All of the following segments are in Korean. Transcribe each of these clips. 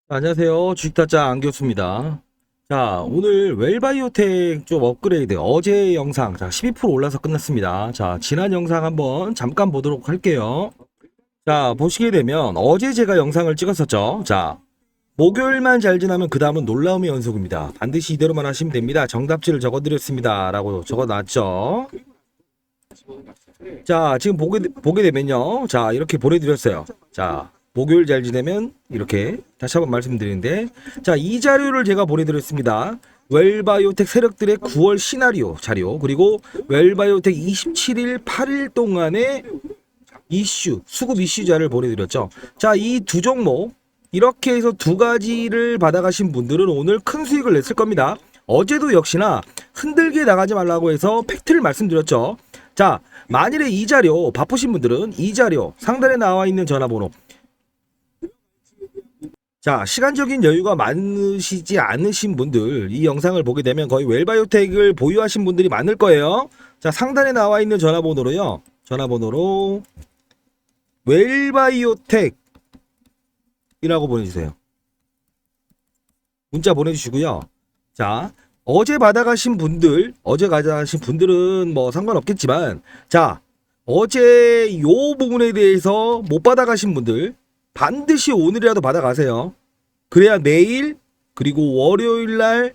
안녕하세요. 주식타짜 안교수입니다. 자, 오늘 웰바이오텍 좀 업그레이드 어제 영상 12% 올라서 끝났습니다. 자, 지난 영상 한번 잠깐 보도록 할게요. 자, 보시게 되면 어제 제가 영상을 찍었었죠. 자, 목요일만 잘 지나면 그 다음은 놀라움의 연속입니다. 반드시 이대로만 하시면 됩니다. 정답지를 적어드렸습니다. 라고 적어놨죠. 자, 지금 보게 되면요. 자, 이렇게 보내드렸어요. 자, 목요일 잘 지내면 이렇게 다시 한번 말씀드리는데, 자, 이 자료를 제가 보내드렸습니다. 웰바이오텍 세력들의 9월 시나리오 자료, 그리고 웰바이오텍 27일 8일 동안의 수급 이슈자를 보내드렸죠. 자, 이 두 종목 이렇게 해서 두 가지를 받아가신 분들은 오늘 큰 수익을 냈을 겁니다. 어제도 역시나 흔들게 나가지 말라고 해서 팩트를 말씀드렸죠. 자, 만일에 이 자료 바쁘신 분들은 이 자료 상단에 나와 있는 전화번호, 자, 시간적인 여유가 많으시지 않으신 분들 이 영상을 보게 되면 거의 웰바이오텍을 보유하신 분들이 많을 거예요. 자, 상단에 나와 있는 전화번호로요. 전화번호로 웰바이오텍이라고 보내주세요. 문자 보내주시고요. 자, 어제 받아가신 분들은 뭐 상관없겠지만, 자, 어제 요 부분에 대해서 못 받아가신 분들 반드시 오늘이라도 받아가세요. 그래야 내일 그리고 월요일 날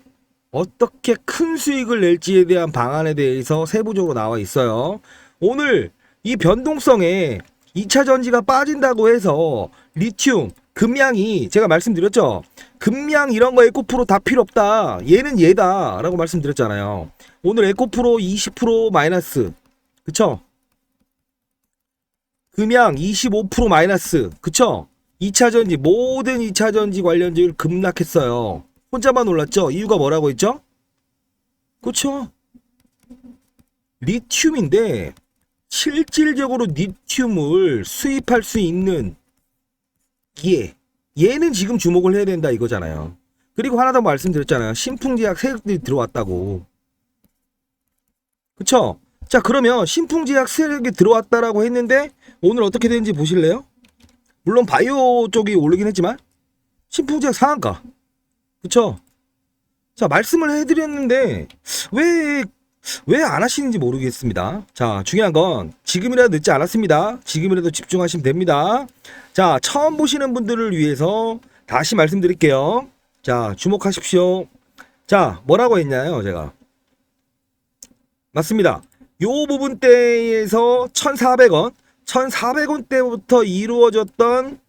어떻게 큰 수익을 낼지에 대한 방안에 대해서 세부적으로 나와 있어요. 오늘 이 변동성에 2차 전지가 빠진다고 해서 리튬, 금양이 제가 말씀드렸죠. 금양 이런 거 에코프로 다 필요 없다. 얘는 얘다 라고 말씀드렸잖아요. 오늘 에코프로 20% 마이너스, 그쵸? 금양 25% 마이너스, 그쵸? 2차전지 모든 2차전지 관련주를 급락했어요. 혼자만 올랐죠? 이유가 뭐라고 했죠? 그쵸? 리튬인데 실질적으로 리튬을 수입할 수 있는 얘는 지금 주목을 해야 된다 이거잖아요. 그리고 하나 더 말씀드렸잖아요. 신풍제약 세력들이 들어왔다고. 그쵸? 자, 그러면 신풍제약 세력이 들어왔다라고 했는데 오늘 어떻게 되는지 보실래요? 물론 바이오 쪽이 오르긴 했지만 신풍제약 상한가. 그쵸? 자, 말씀을 해드렸는데 왜 안 하시는지 모르겠습니다. 자, 중요한 건 지금이라도 늦지 않았습니다. 지금이라도 집중하시면 됩니다. 자, 처음 보시는 분들을 위해서 다시 말씀드릴게요. 자, 주목하십시오. 자, 뭐라고 했냐요, 제가. 맞습니다. 요 부분대에서 1,400원, 1,400원대부터 이루어졌던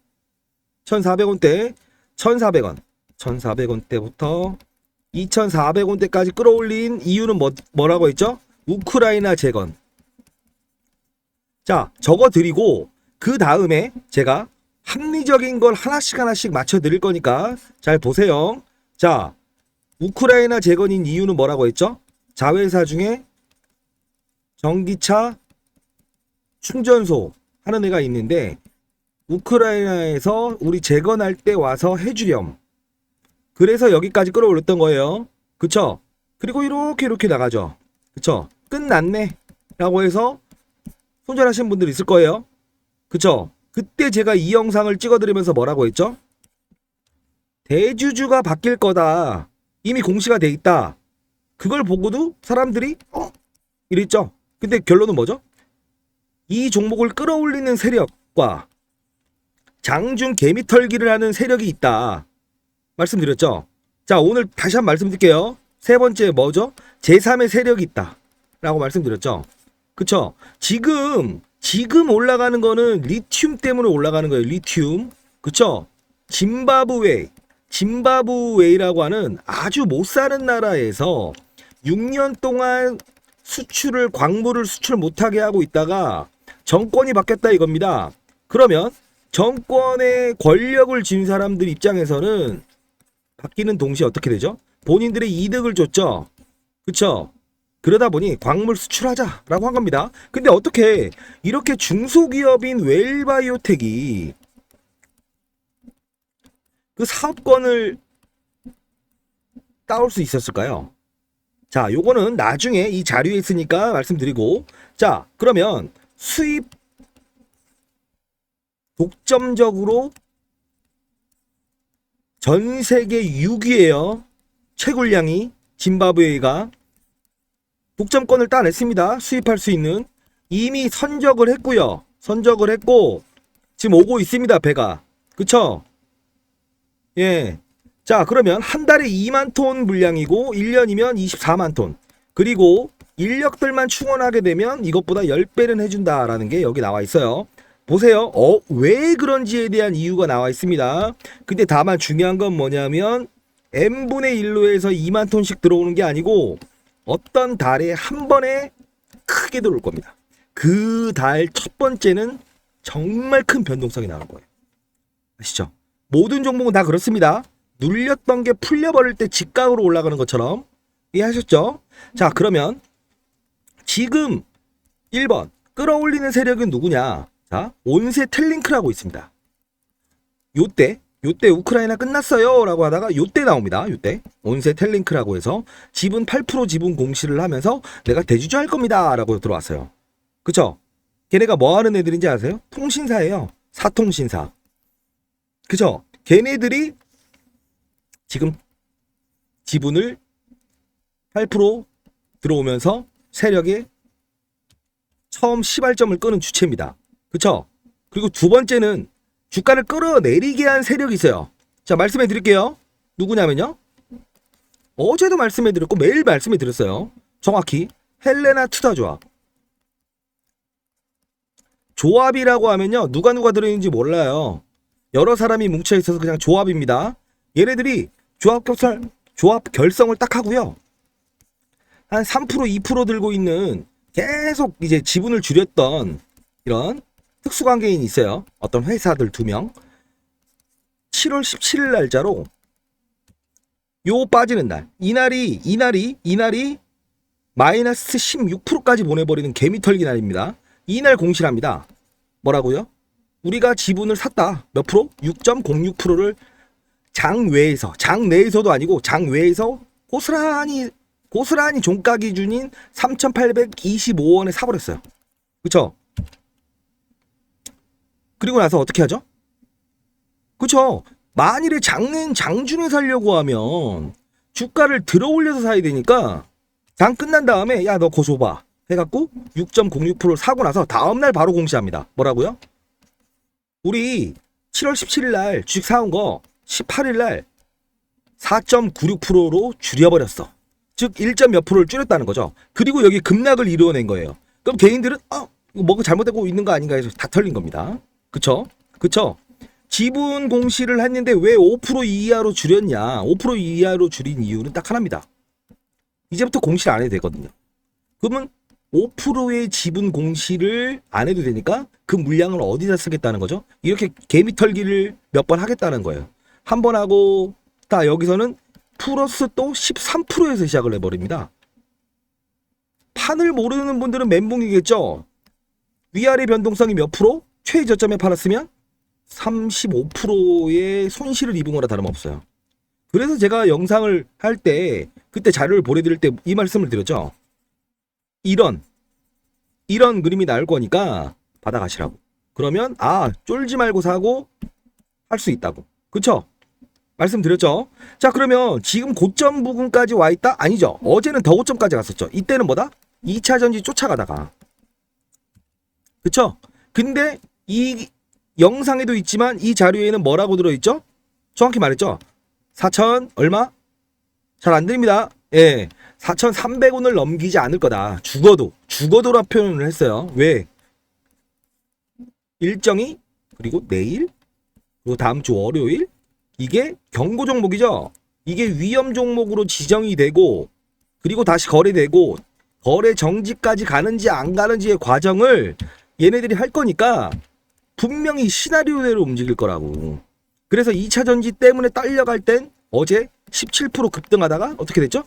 1,400원대, 1,400원, 1,400원대부터 2,400원대까지 끌어올린 이유는 뭐라고 했죠? 우크라이나 재건. 자, 적어드리고 그 다음에 제가 합리적인 걸 하나씩 맞춰드릴 거니까 잘 보세요. 자, 우크라이나 재건인 이유는 뭐라고 했죠? 자회사 중에 전기차 충전소 하는 애가 있는데 우크라이나에서 우리 재건할 때 와서 해주렴. 그래서 여기까지 끌어올렸던 거예요. 그쵸? 그리고 이렇게 나가죠. 그쵸? 끝났네 라고 해서 손절하신 분들 있을 거예요. 그쵸? 그때 제가 이 영상을 찍어드리면서 뭐라고 했죠? 대주주가 바뀔 거다. 이미 공시가 돼 있다. 그걸 보고도 사람들이 이랬죠. 근데 결론은 뭐죠? 이 종목을 끌어올리는 세력과 장중 개미털기를 하는 세력이 있다. 말씀드렸죠. 자, 오늘 다시 한번 말씀드릴게요. 세 번째 뭐죠? 제3의 세력이 있다 라고 말씀드렸죠. 그쵸? 지금 올라가는 거는 리튬 때문에 올라가는 거예요. 리튬. 그쵸? 짐바브웨이라고 하는 아주 못 사는 나라에서 6년 동안 광물을 수출 못하게 하고 있다가 정권이 바뀌었다 이겁니다. 그러면 정권의 권력을 쥔 사람들 입장에서는 바뀌는 동시에 어떻게 되죠? 본인들의 이득을 줬죠. 그쵸? 그러다 보니 광물 수출하자라고 한 겁니다. 근데 어떻게 이렇게 중소기업인 웰바이오텍이 그 사업권을 따올 수 있었을까요? 자, 요거는 나중에 이 자료에 있으니까 말씀드리고, 자, 그러면 수입 독점적으로 전 세계 6위예요. 채굴량이 짐바브웨가 독점권을 따냈습니다. 수입할 수 있는. 이미 선적을 했고요. 선적을 했고 지금 오고 있습니다. 배가. 그쵸? 예. 자, 그러면 한 달에 2만 톤 물량이고 1년이면 24만 톤. 그리고 인력들만 충원하게 되면 이것보다 10배는 해준다라는 게 여기 나와 있어요. 보세요. 왜 그런지에 대한 이유가 나와 있습니다. 근데 다만 중요한 건 뭐냐면 n분의 1로 해서 2만 톤씩 들어오는 게 아니고 어떤 달에 한 번에 크게 들어올 겁니다. 그 달 첫 번째는 정말 큰 변동성이 나올 거예요. 아시죠? 모든 종목은 다 그렇습니다. 눌렸던 게 풀려버릴 때 직각으로 올라가는 것처럼. 이해하셨죠? 자, 그러면 지금 1번 끌어올리는 세력은 누구냐? 자, 온세 텔링크라고 있습니다. 요때 우크라이나 끝났어요 라고 하다가 요때 나옵니다. 요때 온세 텔링크라고 해서 지분 8% 지분 공시를 하면서 내가 대주주 할 겁니다 라고 들어왔어요. 그쵸? 걔네가 뭐 하는 애들인지 아세요? 통신사예요. 사통신사. 그쵸? 걔네들이 지금 지분을 8% 들어오면서 세력의 처음 시발점을 끄는 주체입니다. 그쵸? 그리고 두 번째는 주가를 끌어내리게 한 세력이 있어요. 자, 말씀해 드릴게요. 누구냐면요. 어제도 말씀해 드렸고 매일 말씀해 드렸어요. 정확히 헬레나 투자조합. 조합이라고 하면요. 누가 들어있는지 몰라요. 여러 사람이 뭉쳐 있어서 그냥 조합입니다. 얘네들이 조합 결성을 딱 하고요. 한 3% 2% 들고 있는 계속 이제 지분을 줄였던 이런 특수관계인이 있어요. 어떤 회사들 2명. 7월 17일 날짜로 요 빠지는 날. 이날이 마이너스 16%까지 보내버리는 개미털기 날입니다. 이날 공시를 합니다. 뭐라고요? 우리가 지분을 샀다. 몇 프로? 6.06%를 장외에서, 장내에서도 아니고 장외에서 고스란히 종가 기준인 3,825원에 사버렸어요. 그쵸? 그리고 나서 어떻게 하죠? 그쵸? 만일에 장중에 살려고 하면 주가를 들어 올려서 사야 되니까 장 끝난 다음에 야, 너 거 줘봐 해갖고 6.06%를 사고 나서 다음날 바로 공시합니다. 뭐라고요? 우리 7월 17일 날 주식 사온 거 18일 날 4.96%로 줄여버렸어. 즉 1점 몇 프로를 줄였다는 거죠. 그리고 여기 급락을 이루어낸 거예요. 그럼 개인들은 이거 뭐가 잘못되고 있는 거 아닌가 해서 다 털린 겁니다. 그쵸? 지분 공시를 했는데 왜 5% 이하로 줄였냐? 5% 이하로 줄인 이유는 딱 하나입니다. 이제부터 공시를 안 해도 되거든요. 그러면 5%의 지분 공시를 안 해도 되니까 그 물량을 어디다 쓰겠다는 거죠? 이렇게 개미털기를 몇 번 하겠다는 거예요. 한 번 하고 다 여기서는 플러스 또 13%에서 시작을 해버립니다. 판을 모르는 분들은 멘붕이겠죠? 위아래 변동성이 몇 프로? 최저점에 팔았으면 35%의 손실을 입은 거나 다름없어요. 그래서 제가 영상을 할 때 그때 자료를 보내드릴 때 이 말씀을 드렸죠. 이런 그림이 나올 거니까 받아가시라고. 그러면 쫄지 말고 사고 할 수 있다고. 그쵸? 말씀드렸죠. 자, 그러면 지금 고점 부근까지 와 있다? 아니죠. 어제는 더 고점까지 갔었죠. 이때는 뭐다? 2차 전지 쫓아가다가. 그쵸? 근데 이 영상에도 있지만 이 자료에는 뭐라고 들어있죠? 정확히 말했죠. 4천 얼마? 잘 안 들립니다. 예, 4,300원을 넘기지 않을 거다. 죽어도라 표현을 했어요. 왜? 일정이 그리고 내일 그리고 다음 주 월요일 이게 경고 종목이죠. 이게 위험 종목으로 지정이 되고 그리고 다시 거래되고 거래 정지까지 가는지 안 가는지의 과정을 얘네들이 할 거니까 분명히 시나리오대로 움직일 거라고. 그래서 2차 전지 때문에 딸려갈 땐 어제 17% 급등하다가 어떻게 됐죠?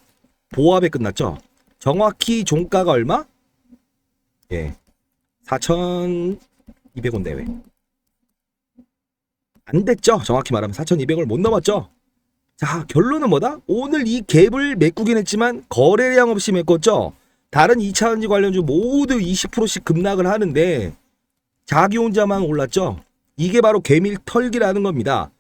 보합에 끝났죠. 정확히 종가가 얼마? 예, 4,200원 내외. 안 됐죠. 정확히 말하면 4,200원을 못 넘었죠. 자, 결론은 뭐다? 오늘 이 갭을 메꾸긴 했지만 거래량 없이 메꿨죠. 다른 2차전지 관련주 모두 20%씩 급락을 하는데 자기 혼자만 올랐죠. 이게 바로 개밀 털기라는 겁니다.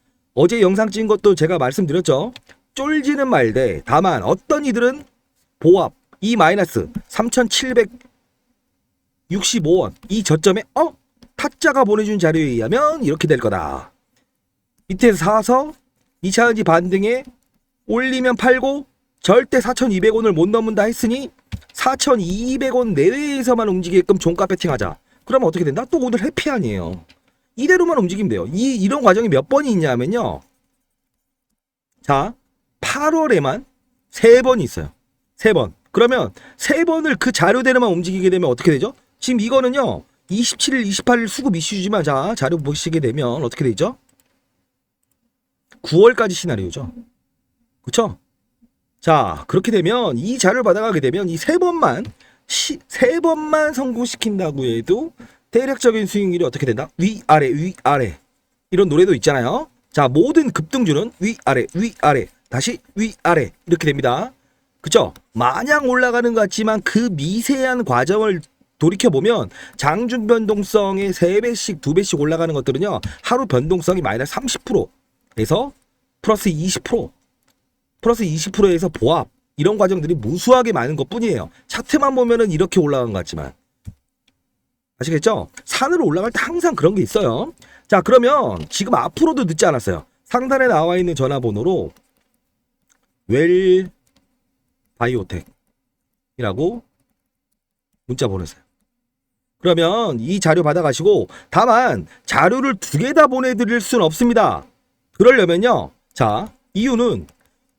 어제 영상 찍은 것도 제가 말씀드렸죠. 쫄지는 말되 다만 어떤 이들은 보합 E 마이너스 3,765원 이 저점에 타짜가 보내준 자료에 의하면 이렇게 될 거다. 밑에서 사서 2차전지 반등에 올리면 팔고 절대 4,200원을 못 넘는다 했으니 4,200원 내외에서만 움직이게끔 종가 배팅하자. 그러면 어떻게 된다? 또 오늘 해피 아니에요. 이대로만 움직이면 돼요. 이런 과정이 몇 번이 있냐면요. 자, 8월에만 3번이 있어요. 3번. 그러면 3번을 그 자료대로만 움직이게 되면 어떻게 되죠? 지금 이거는요. 27일, 28일 수급 이슈지만 자, 자료 보시게 되면 어떻게 되죠? 9월까지 시나리오죠. 그쵸? 자, 그렇게 되면 이 자료를 받아가게 되면 이 3번만 성공시킨다고 해도 대략적인 수익률이 어떻게 된다? 위아래 위아래 이런 노래도 있잖아요. 자, 모든 급등주는 위아래 위아래 다시 위아래 이렇게 됩니다. 그쵸? 마냥 올라가는 것 같지만 그 미세한 과정을 돌이켜보면 장중 변동성의 3배씩 2배씩 올라가는 것들은요 하루 변동성이 마이너스 30%에서 플러스 20% 플러스 20%에서 보합 이런 과정들이 무수하게 많은 것 뿐이에요. 차트만 보면은 이렇게 올라간 것 같지만 아시겠죠? 산으로 올라갈 때 항상 그런 게 있어요. 자, 그러면 지금 앞으로도 늦지 않았어요. 상단에 나와 있는 전화번호로 웰바이오텍이라고 문자 보내세요. 그러면 이 자료 받아가시고 다만 자료를 2개 다 보내드릴 수는 없습니다. 그러려면요. 자, 이유는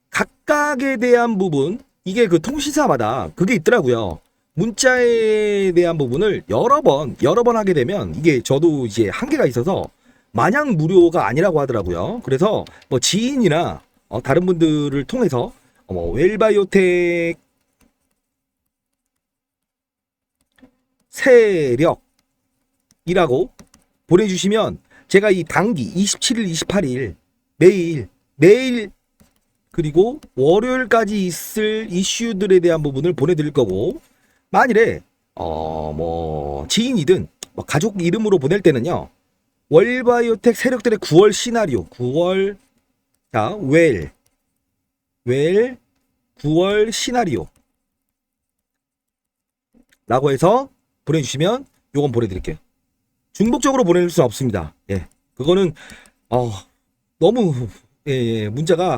각각에 대한 부분 이게 그 통신사마다 그게 있더라고요. 문자에 대한 부분을 여러 번 하게 되면 이게 저도 이제 한계가 있어서 마냥 무료가 아니라고 하더라고요. 그래서 뭐 지인이나 다른 분들을 통해서 웰바이오텍 세력이라고 보내주시면 제가 이 단기 27일, 28일 매일 그리고 월요일까지 있을 이슈들에 대한 부분을 보내드릴 거고 만일에 뭐 지인이든 뭐 가족 이름으로 보낼 때는요 웰바이오텍 세력들의 9월 시나리오 9월 자 웰 9월 시나리오 라고 해서 보내주시면 요건 보내드릴게요. 중복적으로 보낼 수는 없습니다. 예, 그거는 너무 문자가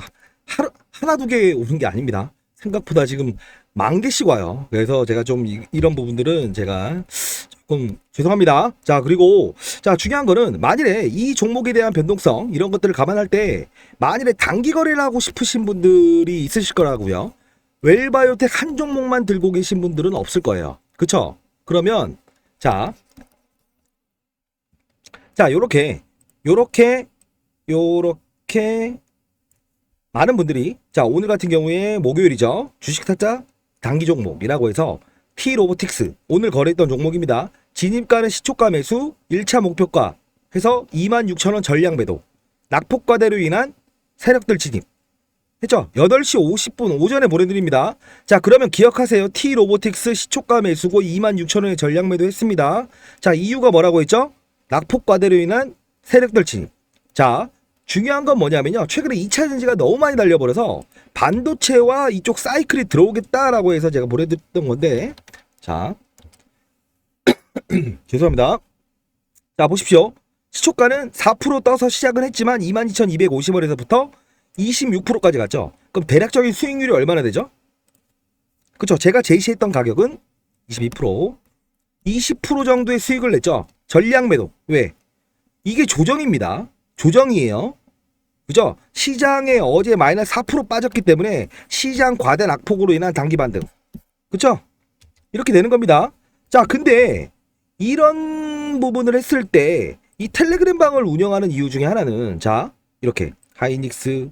하나 두 개 오는 게 아닙니다. 생각보다 지금 10,000개씩 와요. 그래서 제가 좀 이런 부분들은 제가 조금 죄송합니다. 자, 그리고 자 중요한 거는 만일에 이 종목에 대한 변동성 이런 것들을 감안할 때 만일에 단기 거래를 하고 싶으신 분들이 있으실 거라고요. 웰바이오텍 한 종목만 들고 계신 분들은 없을 거예요. 그쵸? 그러면 자 요렇게 많은 분들이 자 오늘 같은 경우에 목요일이죠. 주식 타짜 단기 종목이라고 해서 T-로보틱스 오늘 거래했던 종목입니다. 진입가는 시초가 매수 1차 목표가 해서 26,000원 전량 매도 낙폭과대로 인한 세력들 진입 했죠. 8시 50분 오전에 보내드립니다. 자, 그러면 기억하세요. T-로보틱스 시초가 매수고 26,000원에 전량 매도 했습니다. 자, 이유가 뭐라고 했죠? 낙폭과대로 인한 세력들 진입. 자, 중요한 건 뭐냐면요. 최근에 2차 전지가 너무 많이 달려버려서 반도체와 이쪽 사이클이 들어오겠다라고 해서 제가 보내드렸던 건데 자 죄송합니다. 자, 보십시오. 시초가는 4% 떠서 시작은 했지만 22,250원에서부터 26%까지 갔죠. 그럼 대략적인 수익률이 얼마나 되죠? 그쵸? 제가 제시했던 가격은 22% 20% 정도의 수익을 냈죠. 전량 매도. 왜? 이게 조정입니다. 조정이에요. 그죠? 시장에 어제 마이너스 4% 빠졌기 때문에 시장 과대 낙폭으로 인한 단기 반등. 그쵸? 이렇게 되는 겁니다. 자, 근데 이런 부분을 했을 때 이 텔레그램 방을 운영하는 이유 중에 하나는 자, 이렇게 하이닉스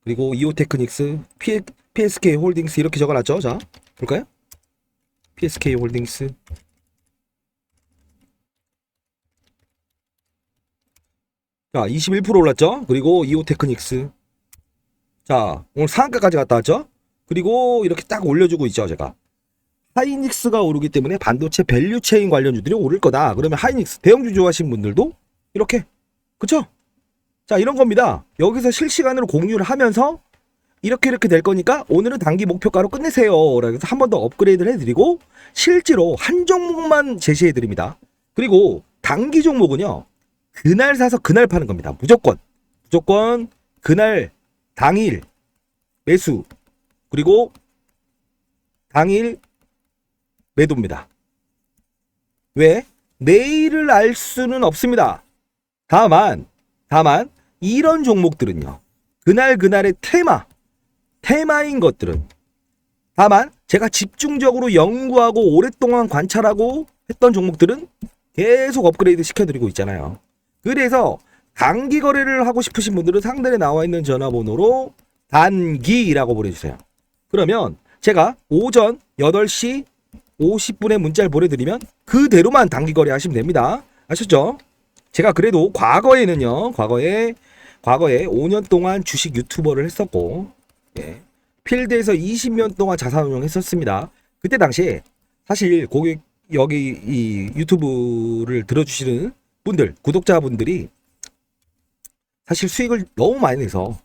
그리고 이오테크닉스, PSK 홀딩스 이렇게 적어놨죠. 자, 볼까요? PSK 홀딩스 자, 21% 올랐죠. 그리고 이오테크닉스 자, 오늘 상한가까지 갔다 왔죠. 그리고 이렇게 딱 올려주고 있죠. 제가 하이닉스가 오르기 때문에 반도체 밸류체인 관련주들이 오를 거다. 그러면 하이닉스 대형주 좋아하시는 분들도 이렇게 그쵸? 자, 이런 겁니다. 여기서 실시간으로 공유를 하면서 이렇게 될 거니까 오늘은 단기 목표가로 끝내세요. 라고 해서 한 번 더 업그레이드를 해드리고 실제로 한 종목만 제시해드립니다. 그리고 단기 종목은요. 그날 사서 그날 파는 겁니다. 무조건 그날 당일 매수 그리고 당일 매도입니다. 왜? 내일을 알 수는 없습니다. 다만 이런 종목들은요. 그날의 테마인 것들은 다만 제가 집중적으로 연구하고 오랫동안 관찰하고 했던 종목들은 계속 업그레이드 시켜드리고 있잖아요. 그래서 단기 거래를 하고 싶으신 분들은 상단에 나와 있는 전화번호로 단기라고 보내주세요. 그러면 제가 오전 8시 50분에 문자를 보내드리면 그대로만 단기 거래 하시면 됩니다. 아셨죠? 제가 그래도 과거에 5년 동안 주식 유튜버를 했었고, 예, 필드에서 20년 동안 자산운용 했었습니다. 그때 당시에 사실 고객 여기 이 유튜브를 들어주시는 분들, 구독자분들이 사실 수익을 너무 많이 내서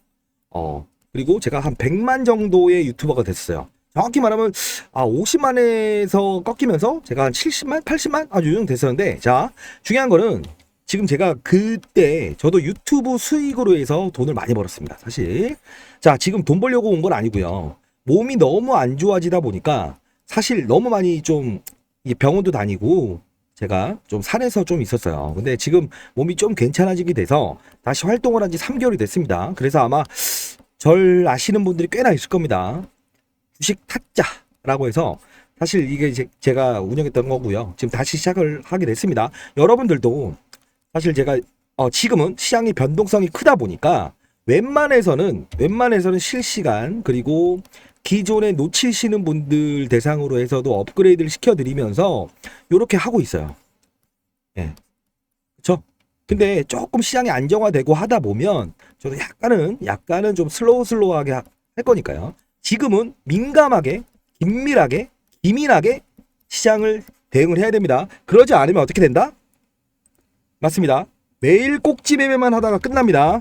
그리고 제가 한 100만 정도의 유튜버가 됐어요. 정확히 말하면 50만에서 꺾이면서 제가 한 70만, 80만 아주 요정 됐었는데, 자, 중요한 거는 지금 제가 그때 저도 유튜브 수익으로 해서 돈을 많이 벌었습니다. 사실. 자, 지금 돈 벌려고 온 건 아니고요. 몸이 너무 안 좋아지다 보니까 사실 너무 많이 좀 병원도 다니고 제가 좀 산에서 좀 있었어요. 근데 지금 몸이 좀 괜찮아지게 돼서 다시 활동을 한 지 3개월이 됐습니다. 그래서 아마 절 아시는 분들이 꽤나 있을 겁니다. 주식 타짜라고 해서 사실 이게 제가 운영했던 거고요. 지금 다시 시작을 하게 됐습니다. 여러분들도 사실 제가 지금은 시장이 변동성이 크다 보니까 웬만해서는 실시간 그리고 기존에 놓치시는 분들 대상으로 해서도 업그레이드를 시켜드리면서 이렇게 하고 있어요. 예, 그렇죠? 근데 조금 시장이 안정화되고 하다 보면 저도 약간은 좀 슬로우하게 할 거니까요. 지금은 민감하게, 기민하게 시장을 대응을 해야 됩니다. 그러지 않으면 어떻게 된다? 맞습니다. 매일 꼭지 매매만 하다가 끝납니다.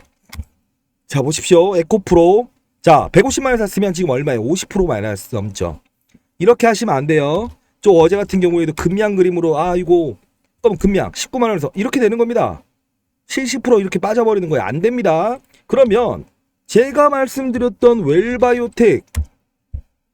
자, 보십시오. 에코프로. 자, 150만원 샀으면 지금 얼마예요? 50% 마이너스 넘죠. 이렇게 하시면 안 돼요. 저 어제 같은 경우에도 금양 그림으로 이거 그럼 금양 19만원에서 이렇게 되는 겁니다. 70% 이렇게 빠져버리는 거예요. 안 됩니다. 그러면 제가 말씀드렸던 웰바이오텍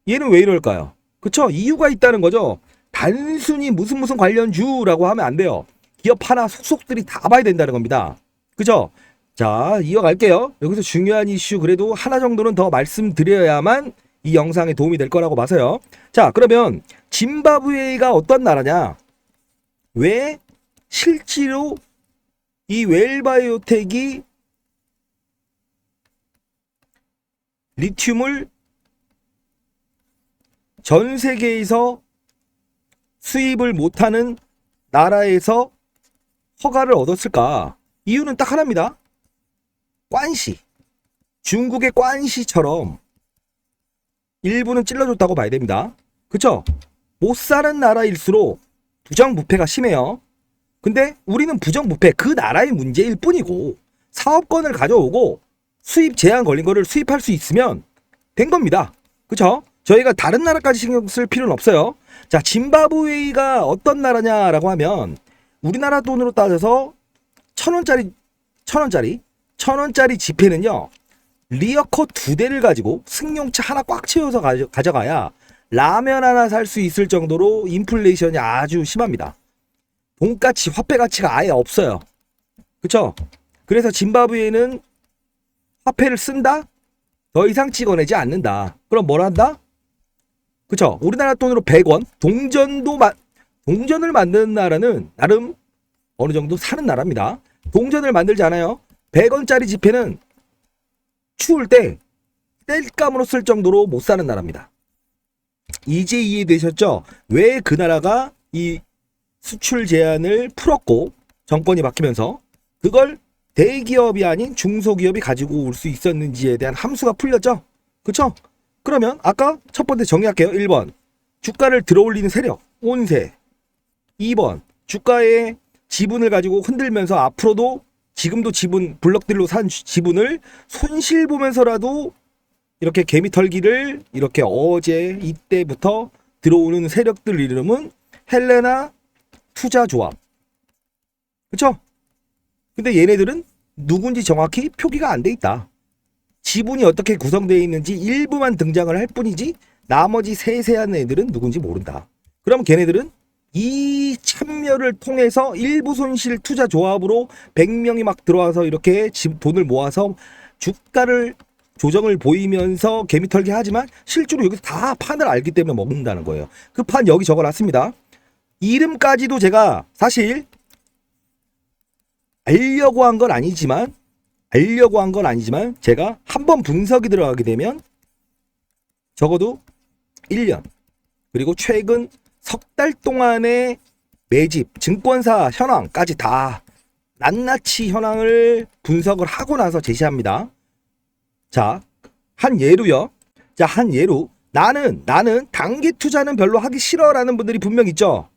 얘는 왜 이럴까요? 그쵸? 이유가 있다는 거죠. 단순히 무슨 관련주라고 하면 안 돼요. 기업 하나 속속들이 다 봐야 된다는 겁니다. 그죠? 자, 이어갈게요. 여기서 중요한 이슈 그래도 하나 정도는 더 말씀드려야만 이 영상에 도움이 될 거라고 봐서요. 자, 그러면 짐바브웨가 어떤 나라냐? 왜 실제로 이 웰바이오텍이 리튬을 전 세계에서 수입을 못하는 나라에서 허가를 얻었을까? 이유는 딱 하나입니다. 관시. 중국의 관시처럼 일부는 찔러줬다고 봐야 됩니다. 그쵸? 못 사는 나라일수록 부정부패가 심해요. 근데 우리는 부정부패 그 나라의 문제일 뿐이고 사업권을 가져오고 수입 제한 걸린 거를 수입할 수 있으면 된 겁니다. 그쵸? 저희가 다른 나라까지 신경 쓸 필요는 없어요. 자, 짐바브웨이가 어떤 나라냐라고 하면 우리나라 돈으로 따져서 1,000원짜리 지폐는요. 리어커 2대를 가지고 승용차 하나 꽉 채워서 가져가야 라면 하나 살 수 있을 정도로 인플레이션이 아주 심합니다. 돈가치, 화폐 가치가 아예 없어요. 그쵸? 그래서 짐바브웨이는 화폐를 쓴다? 더 이상 찍어내지 않는다. 그럼 뭘 한다? 그쵸? 우리나라 돈으로 100원 동전을 만드는 나라는 나름 어느 정도 사는 나라입니다. 동전을 만들지 않아요. 100원짜리 지폐는 추울 때 땔감으로 쓸 정도로 못 사는 나라입니다. 이제 이해되셨죠? 왜 그 나라가 이 수출 제한을 풀었고 정권이 바뀌면서 그걸 대기업이 아닌 중소기업이 가지고 올 수 있었는지에 대한 함수가 풀렸죠? 그쵸? 그러면 아까 첫 번째 정리할게요. 1번 주가를 들어올리는 세력 온세. 2번 주가의 지분을 가지고 흔들면서 앞으로도 지금도 지분, 블럭들로 산 지분을 손실 보면서라도 이렇게 개미털기를 이렇게 어제 이때부터 들어오는 세력들 이름은 헬레나 투자조합. 그쵸? 근데 얘네들은 누군지 정확히 표기가 안 돼 있다. 지분이 어떻게 구성되어 있는지 일부만 등장을 할 뿐이지 나머지 세세한 애들은 누군지 모른다. 그럼 걔네들은 이 참여를 통해서 일부 손실 투자 조합으로 100명이 막 들어와서 이렇게 돈을 모아서 주가를 조정을 보이면서 개미털기 하지만 실제로 여기서 다 판을 알기 때문에 먹는다는 거예요. 그 판 여기 적어놨습니다. 이름까지도 제가 사실 알려고 한 건 아니지만 제가 한번 분석이 들어가게 되면 적어도 1년 그리고 최근 석 달 동안의 매집, 증권사 현황까지 다 낱낱이 현황을 분석을 하고 나서 제시합니다. 자, 한 예로요. 자, 한 예로 나는 단기 투자는 별로 하기 싫어라는 분들이 분명 있죠.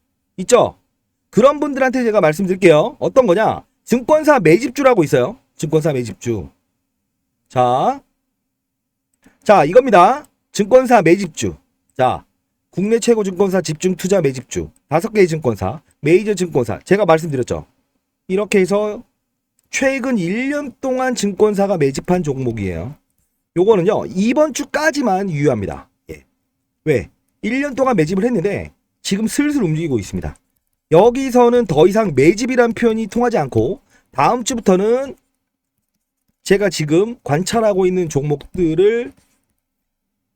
그런 분들한테 제가 말씀드릴게요. 어떤 거냐? 증권사 매집주라고 있어요. 증권사 매집주. 자, 이겁니다. 증권사 매집주. 자, 국내 최고 증권사 집중 투자 매집주. 5개의 증권사, 메이저 증권사. 제가 말씀드렸죠. 이렇게 해서 최근 1년 동안 증권사가 매집한 종목이에요. 요거는요, 이번 주까지만 유효합니다. 예. 왜? 1년 동안 매집을 했는데 지금 슬슬 움직이고 있습니다. 여기서는 더 이상 매집이란 표현이 통하지 않고 다음 주부터는 제가 지금 관찰하고 있는 종목들을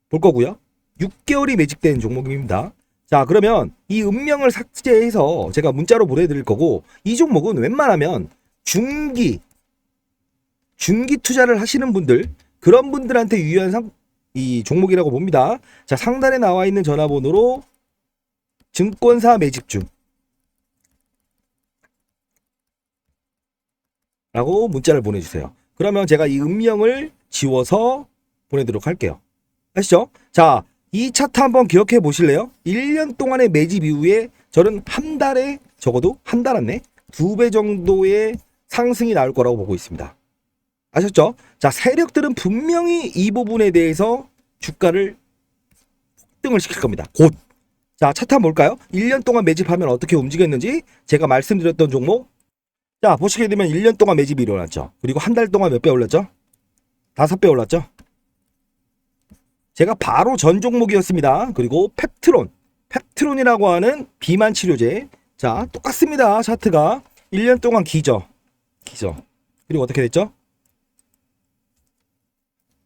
볼 거고요. 6개월이 매집된 종목입니다. 자, 그러면 이 음명을 삭제해서 제가 문자로 보내드릴 거고, 이 종목은 웬만하면 중기 투자를 하시는 분들, 그런 분들한테 유효한 이 종목이라고 봅니다. 자, 상단에 나와 있는 전화번호로 증권사 매집주 라고 문자를 보내주세요. 그러면 제가 이 음명을 지워서 보내도록 할게요. 아시죠? 자, 이 차트 한번 기억해 보실래요? 1년 동안의 매집 이후에 저는 한 달에 적어도 한 달 안에 2배 정도의 상승이 나올 거라고 보고 있습니다. 아셨죠? 자, 세력들은 분명히 이 부분에 대해서 주가를 폭등을 시킬 겁니다. 곧. 자, 차트 한번 볼까요? 1년 동안 매집하면 어떻게 움직였는지 제가 말씀드렸던 종목. 자, 보시게 되면 1년 동안 매집이 일어났죠. 그리고 한 달 동안 몇 배 올랐죠? 5배 올랐죠? 제가 바로 전 종목이었습니다. 그리고 펩트론이라고 하는 비만 치료제. 자, 똑같습니다. 차트가 1년 동안 기저. 그리고 어떻게 됐죠?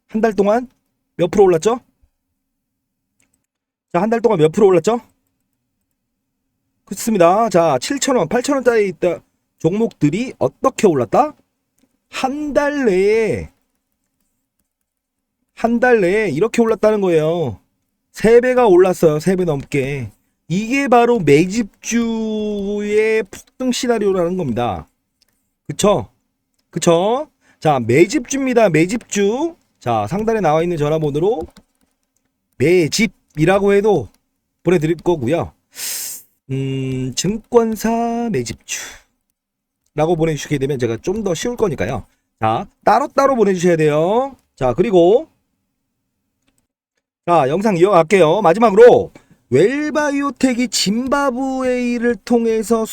한 달 동안 몇 프로 올랐죠? 자, 한 달 동안 몇 프로 올랐죠? 그렇습니다. 자, 7,000원, 8,000원짜리 있다 종목들이 어떻게 올랐다? 한 달 내에 이렇게 올랐다는 거예요. 3배가 올랐어요. 3배 넘게. 이게 바로 매집주의 폭등 시나리오라는 겁니다. 그쵸? 자, 매집주입니다. 매집주. 자, 상단에 나와 있는 전화번호로 매집이라고 해도 보내드릴 거고요. 증권사 매집주 라고 보내주시게 되면 제가 좀 더 쉬울 거니까요. 자, 따로따로 보내주셔야 돼요. 자, 그리고 자, 영상 이어갈게요. 마지막으로 웰바이오텍이 짐바브웨이를 통해서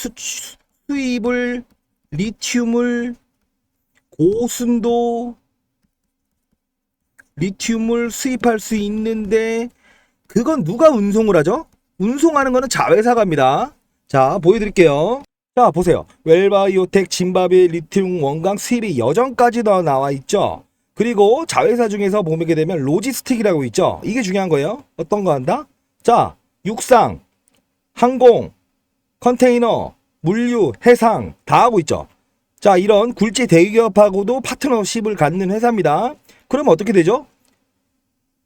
수입을 리튬을 고순도 리튬을 수입할 수 있는데 그건 누가 운송을 하죠? 운송하는 거는 자회사가입니다. 자, 보여드릴게요. 자, 보세요. 웰바이오텍 짐바브웨이 리튬 원강 수입이 여전까지도 나와 있죠. 그리고 자회사 중에서 보게 되면 로지스틱이라고 있죠. 이게 중요한 거예요. 어떤 거 한다? 자, 육상, 항공, 컨테이너, 물류, 해상 다 하고 있죠. 자, 이런 굴지 대기업하고도 파트너십을 갖는 회사입니다. 그럼 어떻게 되죠?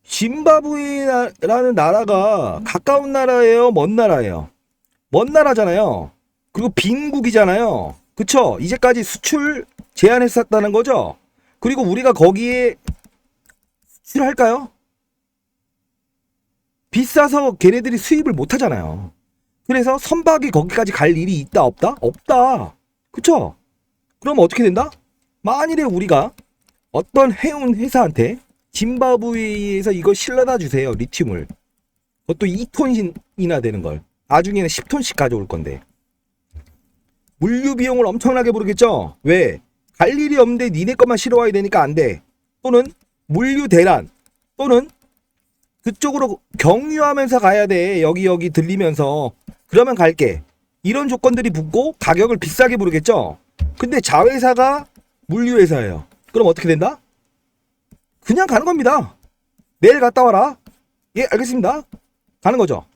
짐바브웨이라는 나라가 가까운 나라예요? 먼 나라예요? 먼 나라잖아요. 그리고 빈국이잖아요. 그쵸? 이제까지 수출 제한했었다는 거죠. 그리고 우리가 거기에 수출할까요? 비싸서 걔네들이 수입을 못 하잖아요. 그래서 선박이 거기까지 갈 일이 있다 없다? 없다. 그쵸? 그럼 어떻게 된다? 만일에 우리가 어떤 해운 회사한테 짐바브웨에서 이거 실러다 주세요. 리튬을. 그것도 2톤이나 되는 걸. 나중에는 10톤씩 가져올 건데. 물류 비용을 엄청나게 부르겠죠? 왜? 갈 일이 없는데 니네 것만 실어와야 되니까 안 돼. 또는 물류 대란. 또는 그쪽으로 경유하면서 가야 돼. 여기 들리면서. 그러면 갈게. 이런 조건들이 붙고 가격을 비싸게 부르겠죠? 근데 자회사가 물류회사예요. 그럼 어떻게 된다? 그냥 가는 겁니다. 내일 갔다 와라. 예, 알겠습니다. 가는 거죠.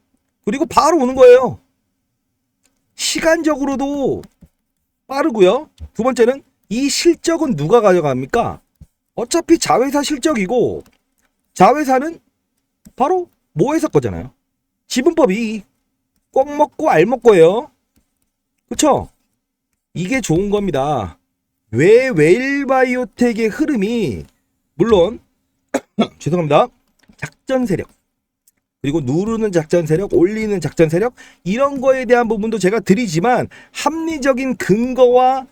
그리고 바로 오는 거예요. 시간적으로도 빠르고요. 두 번째는 이 실적은 누가 가져갑니까? 어차피 자회사 실적이고 자회사는 바로 모회사 거잖아요. 지분법이 꼭 먹고 알 먹고예요. 그쵸? 이게 좋은 겁니다. 왜 웰바이오텍의 흐름이 물론 죄송합니다. 작전 세력 그리고 누르는 작전 세력, 올리는 작전 세력 이런 거에 대한 부분도 제가 드리지만 합리적인 근거와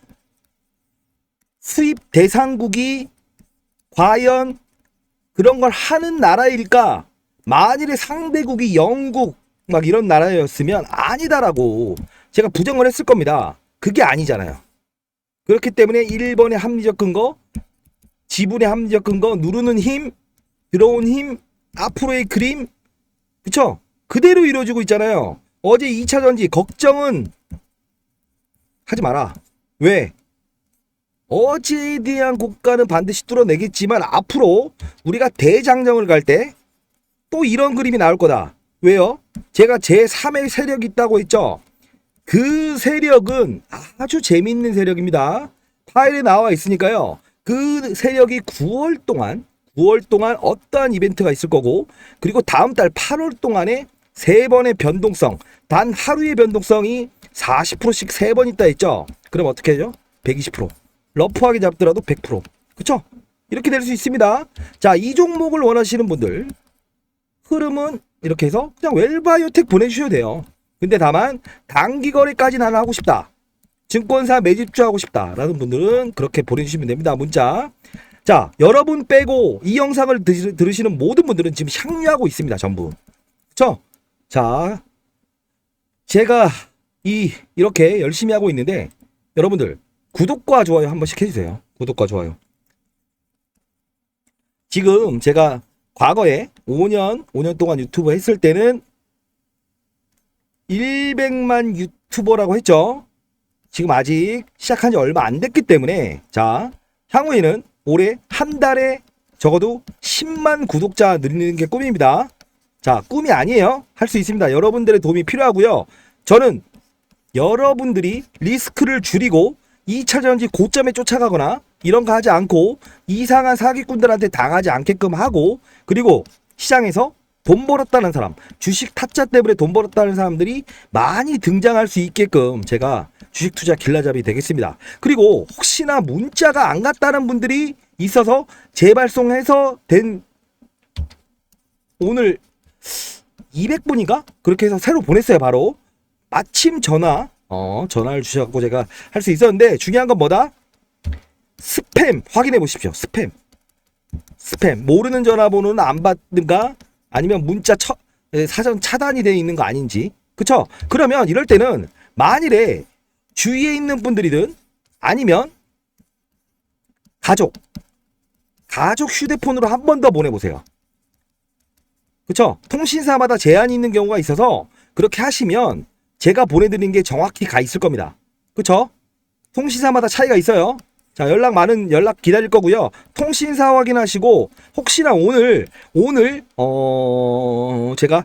수입 대상국이 과연 그런 걸 하는 나라일까? 만일에 상대국이 영국 막 이런 나라였으면 아니다라고 제가 부정을 했을 겁니다. 그게 아니잖아요. 그렇기 때문에 1번의 합리적 근거, 지분의 합리적 근거, 누르는 힘, 들어온 힘, 앞으로의 그림, 그쵸? 그대로 이루어지고 있잖아요. 어제 2차 전지 걱정은 하지 마라. 왜? 어제에 대한 고가는 반드시 뚫어내겠지만 앞으로 우리가 대장정을 갈 때 또 이런 그림이 나올 거다. 왜요? 제가 제3의 세력이 있다고 했죠. 그 세력은 아주 재밌는 세력입니다. 파일에 나와 있으니까요. 그 세력이 9월 동안 어떠한 이벤트가 있을 거고 그리고 다음 달 8월 동안에 3번의 변동성 단 하루의 변동성이 40%씩 3번 있다 했죠. 그럼 어떻게 하죠? 120% 러프하게 잡더라도 100% 그쵸? 이렇게 될 수 있습니다. 자, 이 종목을 원하시는 분들 흐름은 이렇게 해서 그냥 웰바이오텍 보내주셔도 돼요. 근데 다만 단기 거래까지는 안 하고 싶다. 증권사 매집주하고 싶다. 라는 분들은 그렇게 보내주시면 됩니다. 문자. 자, 여러분 빼고 이 영상을 들으시는 모든 분들은 지금 향유하고 있습니다. 전부. 그쵸? 자, 제가 이렇게 열심히 하고 있는데 여러분들 구독과 좋아요 한 번씩 해주세요. 구독과 좋아요. 지금 제가 과거에 5년 동안 유튜브 했을 때는 100만 유튜버라고 했죠. 지금 아직 시작한 지 얼마 안 됐기 때문에 자, 향후에는 올해 한 달에 적어도 10만 구독자 늘리는 게 꿈입니다. 자, 꿈이 아니에요. 할 수 있습니다. 여러분들의 도움이 필요하고요. 저는 여러분들이 리스크를 줄이고 2차 전지 고점에 쫓아가거나 이런 거 하지 않고 이상한 사기꾼들한테 당하지 않게끔 하고 그리고 시장에서 돈 벌었다는 사람, 주식 타짜 때문에 돈 벌었다는 사람들이 많이 등장할 수 있게끔 제가 주식 투자 길라잡이 되겠습니다. 그리고 혹시나 문자가 안 갔다는 분들이 있어서 재발송해서 된 오늘 200분인가? 그렇게 해서 새로 보냈어요. 바로 마침 전화를 주셔갖고 제가 할 수 있었는데 중요한 건 뭐다? 스팸 확인해 보십시오. 스팸 모르는 전화번호는 안 받든가 아니면 문자 사전 차단이 되어 있는 거 아닌지 그쵸? 그러면 이럴 때는 만일에 주위에 있는 분들이든 아니면 가족 휴대폰으로 한 번 더 보내보세요. 그쵸? 통신사마다 제한이 있는 경우가 있어서 그렇게 하시면 제가 보내드린 게 정확히 가 있을 겁니다. 그쵸? 통신사마다 차이가 있어요. 자, 많은 연락 기다릴 거고요. 통신사 확인하시고 혹시나 오늘 제가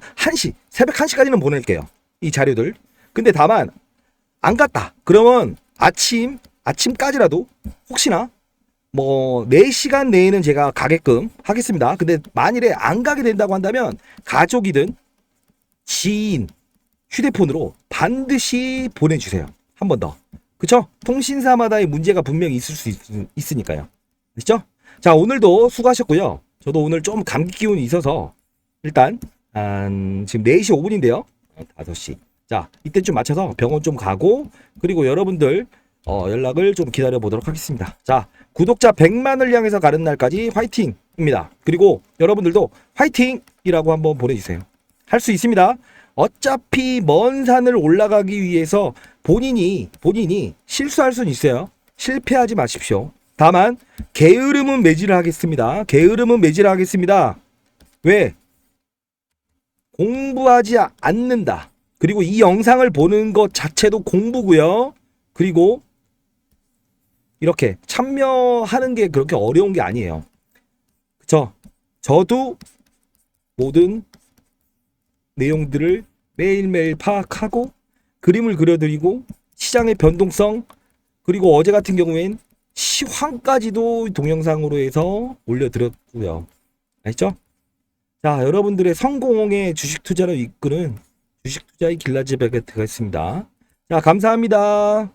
새벽 1시까지는 보낼게요. 이 자료들. 근데 다만 안 갔다. 그러면 아침까지라도 혹시나 4시간 내에는 제가 가게끔 하겠습니다. 근데 만일에 안 가게 된다고 한다면 가족이든 지인 휴대폰으로 반드시 보내주세요. 한 번 더. 그쵸? 통신사마다의 문제가 분명히 있을 수 있으니까요. 그렇죠? 자, 오늘도 수고하셨고요. 저도 오늘 좀 감기 기운이 있어서 일단 지금 4시 5분인데요. 5시. 자, 이때쯤 맞춰서 병원 좀 가고 그리고 여러분들 연락을 좀 기다려 보도록 하겠습니다. 자, 구독자 100만을 향해서 가는 날까지 화이팅입니다. 그리고 여러분들도 화이팅이라고 한번 보내주세요. 할 수 있습니다. 어차피 먼 산을 올라가기 위해서 본인이 실수할 수는 있어요. 실패하지 마십시오. 다만 게으름은 매질을 하겠습니다. 게으름은 매질을 하겠습니다. 왜? 공부하지 않는다. 그리고 이 영상을 보는 것 자체도 공부고요. 그리고 이렇게 참여하는 게 그렇게 어려운 게 아니에요. 그쵸? 저도 모든 내용들을 매일매일 파악하고 그림을 그려드리고 시장의 변동성, 그리고 어제 같은 경우엔 시황까지도 동영상으로 해서 올려드렸고요. 아시죠? 자, 여러분들의 성공의 주식 투자를 이끄는 주식 투자의 길라지 베게트가 있습니다. 자, 감사합니다.